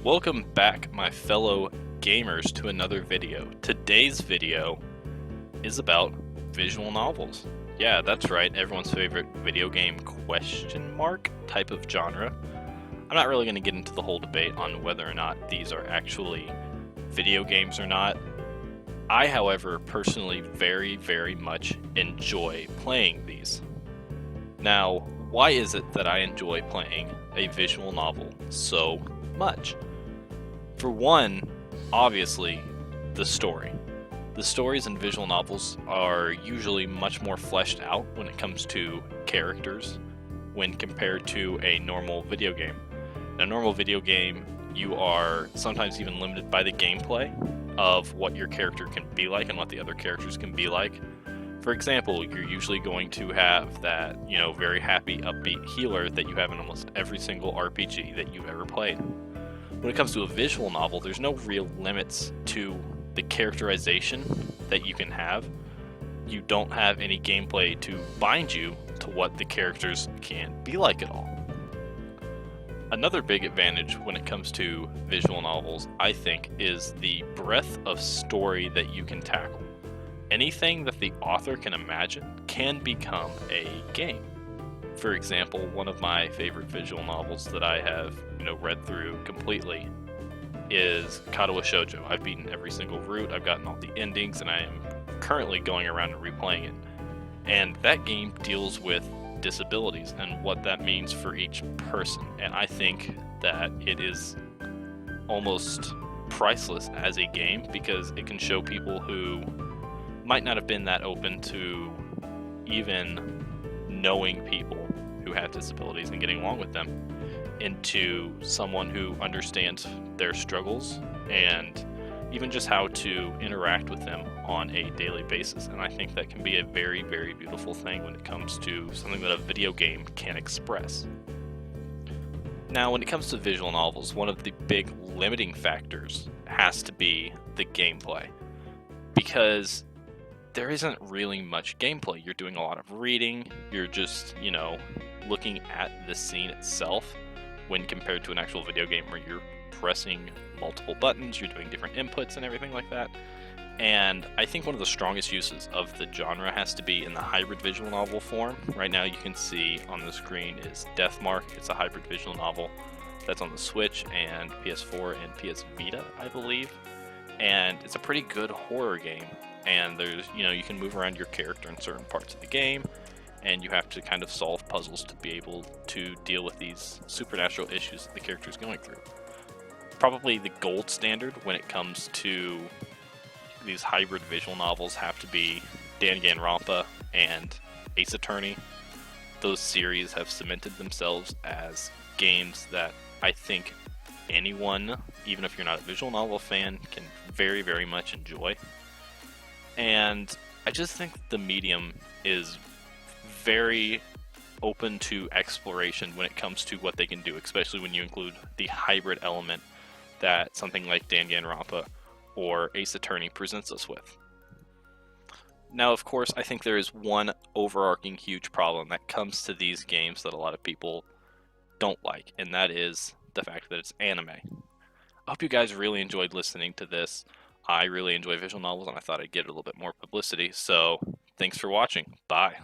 Welcome back, my fellow gamers, to another video. Today's video is about visual novels. Yeah, that's right, everyone's favorite video game question mark type of genre. I'm not really going to get into the whole debate on whether or not these are actually video games or not. I, however, personally very much enjoy playing these. Now, why is it that I enjoy playing a visual novel so much? For one, obviously, the story. The stories in visual novels are usually much more fleshed out when it comes to characters when compared to a normal video game. In a normal video game, you are sometimes even limited by the gameplay of what your character can be like and what the other characters can be like. For example, you're usually going to have that, very happy, upbeat healer that you have in almost every single RPG that you've ever played. When it comes to a visual novel, there's no real limits to the characterization that you can have. You don't have any gameplay to bind you to what the characters can be like at all. Another big advantage when it comes to visual novels, I think, is the breadth of story that you can tackle. Anything that the author can imagine can become a game. For example, one of my favorite visual novels that I have, read through completely is Kadowa Shoujo. I've beaten every single route, I've gotten all the endings, and I am currently going around and replaying it. And that game deals with disabilities and what that means for each person. And I think that it is almost priceless as a game because it can show people who might not have been that open to even knowing people who have disabilities and getting along with them into someone who understands their struggles and even just how to interact with them on a daily basis. And I think that can be a very beautiful thing when it comes to something that a video game can express. Now, when it comes to visual novels, one of the big limiting factors has to be the gameplay, because there isn't really much gameplay. You're doing a lot of reading, you're just, looking at the scene itself when compared to an actual video game where you're pressing multiple buttons, you're doing different inputs and everything like that. And I think one of the strongest uses of the genre has to be in the hybrid visual novel form. Right now you can see on the screen is Deathmark. It's a hybrid visual novel that's on the Switch and PS4 and PS Vita, I believe. And it's a pretty good horror game. And there's, you can move around your character in certain parts of the game, and you have to kind of solve puzzles to be able to deal with these supernatural issues that the character is going through. Probably the gold standard when it comes to these hybrid visual novels have to be Danganronpa and Ace Attorney. Those series have cemented themselves as games that I think anyone, even if you're not a visual novel fan, can very much enjoy. And I just think the medium is very open to exploration when it comes to what they can do, especially when you include the hybrid element that something like Danganronpa or Ace Attorney presents us with. Now, of course, I think there is one overarching huge problem that comes to these games that a lot of people don't like, and that is the fact that it's anime. I hope you guys really enjoyed listening to this. I really enjoy visual novels, and I thought I'd get a little bit more publicity, so thanks for watching. Bye.